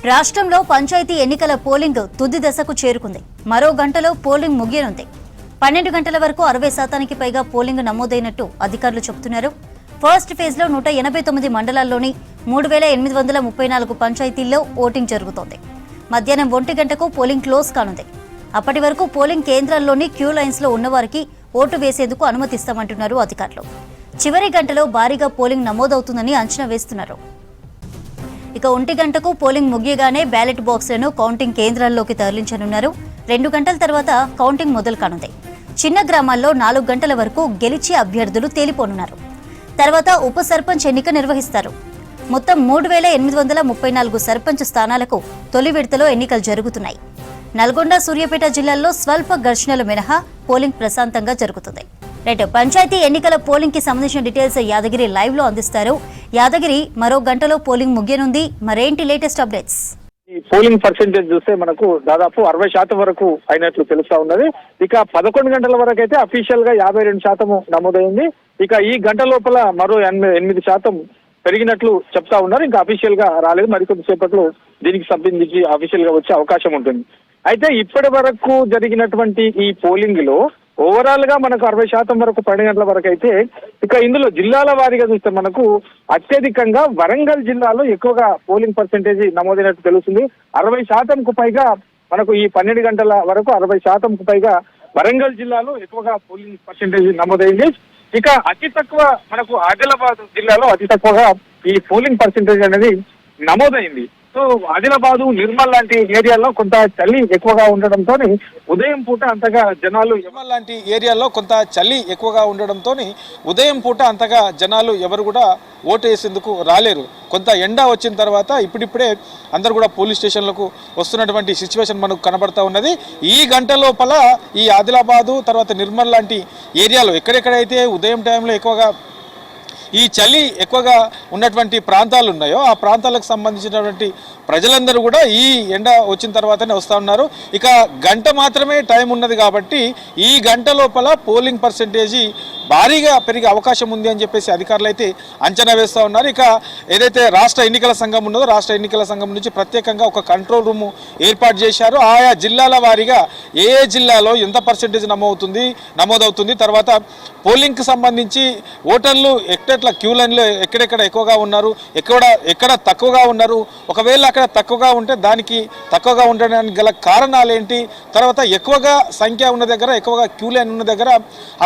రాష్ట్రంలో పంచాయతీ ఎన్నికల పోలింగ్ తుది దశకు చేరుకుంది. మరో గంటలో పోలింగ్ ముగియనుంది. 12 గంటల వరకు 60% పైగా పోలింగ్ నమోదైనట్టు అధికారులు చెబుతున్నారు. ఫస్ట్ ఫేజ్ లో 189 మండలాల్లోని 3834 పంచాయతీల్లో ఓటింగ్ జరుగుతోంది. మధ్యాహ్నం 1 గంటకు పోలింగ్ క్లోజ్ కానుంది. అప్పటి వరకు పోలింగ్ కేంద్రాల్లోని క్యూ లైన్స్ లో ఉన్నవారికి ఓటు వేసేందుకు అనుమతిస్తామంటున్నారు అధికారులు. చివరి గంటలో భారీగా పోలింగ్ నమోదవుతుందని అంచనా వేస్తున్నారు. ఇక 1 గంటకు పోలింగ్ ముగియగానే బ్యాలెట్ బాక్స్లను కౌంటింగ్ కేంద్రాల్లోకి తరలించనున్నారు. 2 గంటల తర్వాత కౌంటింగ్ మొదలు కానుంది. చిన్న గ్రామాల్లో 4 గంటల వరకు గెలిచే అభ్యర్థులు తేలిపోనున్నారు. తర్వాత ఉప సర్పంచ్ ఎన్నిక నిర్వహిస్తారు. మొత్తం 3834 సర్పంచ్ స్థానాలకు తొలి విడతలో ఎన్నికలు జరుగుతున్నాయి. నల్గొండ, సూర్యాపేట జిల్లాల్లో స్వల్ప ఘర్షణలు మినహా పోలింగ్ ప్రశాంతంగా జరుగుతుంది. రైట్, పంచాయతీ ఎన్నికల పోలింగ్ కి సంబంధించిన డీటెయిల్స్ యాదగిరి లైవ్ లో అందిస్తారు. యాదగిరి, మరో గంటలో పోలింగ్ ముగియనుంది. మరేంటి లేటెస్ట్ అప్డేట్స్? ఈ పోలింగ్ పర్సెంటేజ్ చూస్తే మనకు దాదాపు 60% వరకు అయినట్లు తెలుస్తా ఉన్నది. ఇక 11 గంటల వరకు అయితే అఫీషియల్ గా 52% నమోదైంది. ఇక ఈ గంట లోపల మరో 8% పెరిగినట్లు చెప్తా ఉన్నారు. ఇంకా అఫీషియల్ గా రాలేదు. మరికొద్దిసేపట్లో దీనికి సంబంధించి అఫీషియల్ గా వచ్చే అవకాశం ఉంటుంది. అయితే ఇప్పటి వరకు జరిగినటువంటి ఈ పోలింగ్ లో ఓవరాల్ గా మనకు 60% వరకు 12 గంటల వరకు అయితే, ఇక ఇందులో జిల్లాల వారీగా చూస్తే మనకు అత్యధికంగా వరంగల్ జిల్లాలో ఎక్కువగా పోలింగ్ పర్సెంటేజ్ నమోదైనట్టు తెలుస్తుంది. 60%కు పైగా మనకు ఈ 12 గంటల వరకు 60%కు పైగా వరంగల్ జిల్లాలో ఎక్కువగా పోలింగ్ పర్సెంటేజ్ నమోదైంది. ఇక అతి తక్కువ మనకు ఆదిలాబాద్ జిల్లాలో అతి తక్కువగా ఈ పోలింగ్ పర్సెంటేజ్ అనేది నమోదైంది. సో ఆదిలాబాద్, నిర్మల్ లాంటి ఏరియాలో కొంత చలి ఎక్కువగా ఉండడంతో ఉదయం పూట అంతగా జనాలు ఎవరు కూడా ఓటు వేసేందుకు రాలేరు. కొంత ఎండ వచ్చిన తర్వాత ఇప్పుడిప్పుడే అందరు కూడా పోలీస్ స్టేషన్లకు వస్తున్నటువంటి సిచ్యువేషన్ మనకు కనబడతా ఉన్నది. ఈ గంట లోపల ఈ ఆదిలాబాదు, తర్వాత నిర్మల్ లాంటి ఏరియాలో ఎక్కడెక్కడైతే ఉదయం టైంలో ఎక్కువగా ఈ చలి ఎక్కువగా ఉన్నటువంటి ప్రాంతాలు ఉన్నాయో ఆ ప్రాంతాలకు సంబంధించినటువంటి ప్రజలందరూ కూడా ఈ ఎండ వచ్చిన తర్వాతనే వస్తూ ఉన్నారు. ఇక గంట మాత్రమే టైం ఉన్నది కాబట్టి ఈ గంట లోపల పోలింగ్ పర్సెంటేజీ భారీగా పెరిగే అవకాశం ఉంది అని చెప్పేసి అధికారులు అయితే అంచనా వేస్తూ ఉన్నారు. ఇక ఏదైతే రాష్ట్ర ఎన్నికల సంఘం ఉన్నదో రాష్ట్ర ఎన్నికల సంఘం నుంచి ప్రత్యేకంగా ఒక కంట్రోల్ రూమ్ ఏర్పాటు చేశారు. ఆయా జిల్లాల వారీగా ఏ జిల్లాలో ఎంత పర్సెంటేజ్ నమోదవుతుంది, తర్వాత పోలింగ్కి సంబంధించి ఓటర్లు ఎట్లా క్యూ లైన్లో ఎక్కడెక్కడ ఎక్కువగా ఉన్నారు, ఎక్కడ తక్కువగా ఉన్నారు, ఒకవేళ అక్కడ తక్కువగా ఉంటే దానికి తక్కువగా ఉండడానికి గల కారణాలు ఏంటి, తర్వాత ఎక్కువగా సంఖ్య ఉన్న దగ్గర, ఎక్కువగా క్యూ లైన్ ఉన్న దగ్గర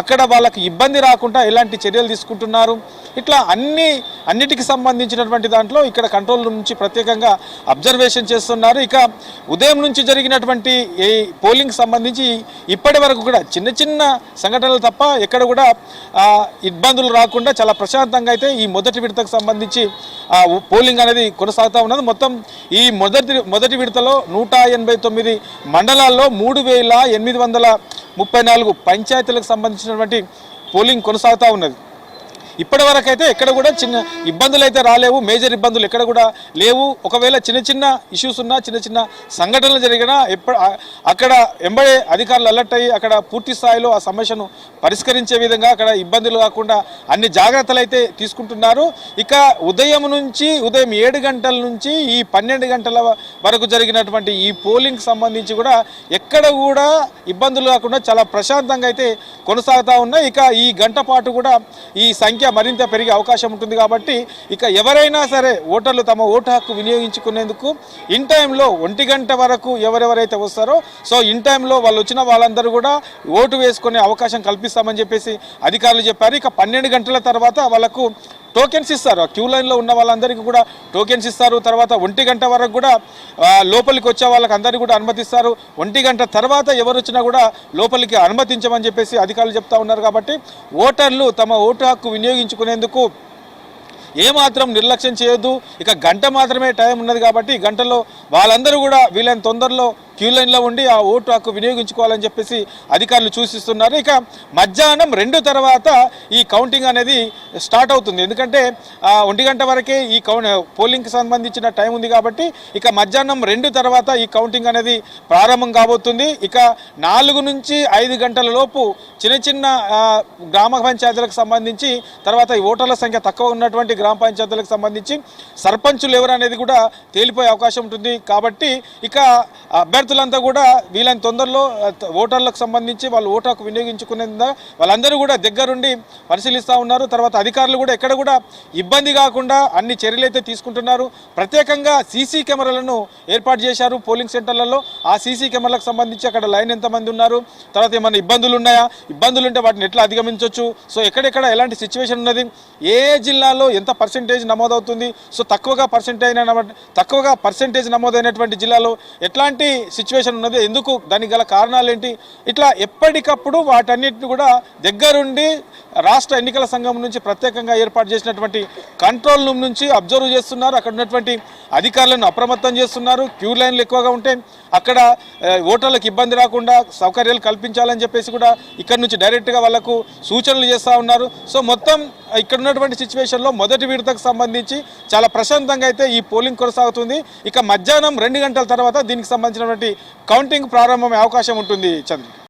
అక్కడ వాళ్ళకి ఇబ్బంది రాకుండా ఎలాంటి చర్యలు తీసుకుంటున్నారు, ఇట్లా అన్నిటికి సంబంధించినటువంటి దాంట్లో ఇక్కడ కంట్రోల్ రూమ్ నుంచి ప్రత్యేకంగా అబ్జర్వేషన్ చేస్తున్నారు. ఇక ఉదయం నుంచి జరిగినటువంటి ఈ పోలింగ్ సంబంధించి ఇప్పటి వరకు కూడా చిన్న చిన్న సంఘటనలు తప్ప ఎక్కడ కూడా ఇబ్బందులు రాకుండా చాలా ప్రశాంతంగా అయితే ఈ మొదటి విడతకు సంబంధించి పోలింగ్ అనేది కొనసాగుతూ ఉన్నది. మొత్తం ఈ మొదటి విడతలో 189 మండలాల్లో 3834 పంచాయతీలకు సంబంధించినటువంటి పోలింగ్ కొనసాగుతూ ఉన్నది. ఇప్పటి వరకు అయితే ఎక్కడ కూడా చిన్న ఇబ్బందులు అయితే రాలేవు, మేజర్ ఇబ్బందులు ఎక్కడ కూడా లేవు. ఒకవేళ చిన్న చిన్న ఇష్యూస్ ఉన్నా, చిన్న చిన్న సంఘటనలు జరిగినా అక్కడ ఎంబడే అధికారులు అలర్ట్ అయ్యి అక్కడ పూర్తి స్థాయిలో ఆ సమస్యను పరిష్కరించే విధంగా అక్కడ ఇబ్బందులు కాకుండా అన్ని జాగ్రత్తలు అయితే తీసుకుంటున్నారు. ఇక ఉదయం 7 గంటల నుంచి ఈ 12 గంటల వరకు జరిగినటువంటి ఈ పోలింగ్ సంబంధించి కూడా ఎక్కడ కూడా ఇబ్బందులు కాకుండా చాలా ప్రశాంతంగా అయితే కొనసాగుతూ ఉన్నాయి. ఇక ఈ గంట పాటు కూడా ఈ సంఖ్య మరింత పెరిగే అవకాశం ఉంటుంది కాబట్టి ఇక ఎవరైనా సరే ఓటర్లు తమ ఓటు హక్కు వినియోగించుకునేందుకు ఇన్ టైంలో 1 గంట వరకు ఎవరెవరైతే వస్తారో సో ఇన్ టైంలో వాళ్ళు వచ్చిన వాళ్ళందరూ కూడా ఓటు వేసుకునే అవకాశం కల్పిస్తామని చెప్పేసి అధికారులు చెప్పారు. ఇక 12 గంటల తర్వాత వాళ్ళకు టోకెన్స్ ఇస్తారు. క్యూ లైన్లో ఉన్న వాళ్ళందరికీ కూడా టోకెన్స్ ఇస్తారు. తర్వాత 1 గంట వరకు కూడా లోపలికి వచ్చే వాళ్ళకి అందరికీ కూడా అనుమతిస్తారు. 1 గంట తర్వాత ఎవరు వచ్చినా కూడా లోపలికి అనుమతించమని చెప్పేసి అధికారులు చెప్తా ఉన్నారు. కాబట్టి ఓటర్లు తమ ఓటు హక్కు వినియోగించుకునేందుకు ఏమాత్రం నిర్లక్ష్యం చేయొద్దు. ఇక గంట మాత్రమే టైం ఉన్నది కాబట్టి గంటలో వాళ్ళందరూ కూడా వీలైన తొందరలో క్యూ లైన్లో ఉండి ఆ ఓటు హక్కు వినియోగించుకోవాలని చెప్పేసి అధికారులు సూచిస్తున్నారు. ఇక మధ్యాహ్నం 2 తర్వాత ఈ కౌంటింగ్ అనేది స్టార్ట్ అవుతుంది. ఎందుకంటే 1 గంట వరకే ఈ పోలింగ్కి సంబంధించిన టైం ఉంది కాబట్టి ఇక మధ్యాహ్నం 2 తర్వాత ఈ కౌంటింగ్ అనేది ప్రారంభం కాబోతుంది. ఇక 4 నుంచి 5 గంటల లోపు చిన్న గ్రామ పంచాయతీలకు సంబంధించి, తర్వాత ఈ ఓటర్ల సంఖ్య తక్కువ ఉన్నటువంటి గ్రామ పంచాయతీలకు సంబంధించి సర్పంచులు ఎవరు అనేది కూడా తేలిపోయే అవకాశం ఉంటుంది. కాబట్టి ఇక అభ్యర్థులంతా కూడా వీళ్ళని తొందరలో ఓటర్లకు సంబంధించి వాళ్ళు ఓటు హక్కు వినియోగించుకునేందుకు వాళ్ళందరూ కూడా దగ్గరుండి పరిశీలిస్తూ ఉన్నారు. తర్వాత అధికారులు కూడా ఎక్కడ కూడా ఇబ్బంది కాకుండా అన్ని చర్యలు అయితే తీసుకుంటున్నారు. ప్రత్యేకంగా సీసీ కెమెరాలను ఏర్పాటు చేశారు పోలింగ్ సెంటర్లలో. ఆ సీసీ కెమెరాలకు సంబంధించి అక్కడ లైన్ ఎంతమంది ఉన్నారు, తర్వాత ఏమైనా ఇబ్బందులు ఉన్నాయా, ఇబ్బందులు ఉంటే వాటిని ఎట్లా అధిగమించవచ్చు, సో ఎక్కడెక్కడ ఎలాంటి సిచ్యువేషన్ ఉన్నది, ఏ జిల్లాలో ఎంత పర్సెంటేజ్ నమోదవుతుంది, సో తక్కువగా పర్సెంటేజ్ నమోదైనటువంటి జిల్లాలో ఎట్లాంటి సిచ్యువేషన్ ఉన్నది, ఎందుకు, దానికి గల కారణాలు ఏంటి, ఇట్లా ఎప్పటికప్పుడు వాటన్నిటిని కూడా దగ్గరుండి రాష్ట్ర ఎన్నికల సంఘం నుంచి ప్రత్యేకంగా ఏర్పాటు చేసినటువంటి కంట్రోల్ రూమ్ నుంచి అబ్జర్వ్ చేస్తున్నారు. అక్కడ ఉన్నటువంటి అధికారులను అప్రమత్తం చేస్తున్నారు. క్యూ లైన్లు ఎక్కువగా ఉంటే అక్కడ ఓటర్లకు ఇబ్బంది రాకుండా సౌకర్యాలు కల్పించాలని చెప్పేసి కూడా ఇక్కడ నుంచి డైరెక్ట్గా వాళ్ళకు సూచనలు చేస్తూ ఉన్నారు. సో మొత్తం ఇక్కడ ఉన్నటువంటి సిచ్యువేషన్లో మొదటి విడతకు సంబంధించి చాలా ప్రశాంతంగా అయితే ఈ పోలింగ్ కొనసాగుతుంది. ఇక మధ్యాహ్నం 2 గంటల తర్వాత దీనికి సంబంధించినటువంటి కౌంటింగ్ ప్రారంభమయ్యే అవకాశం ఉంటుంది. చంద్ర.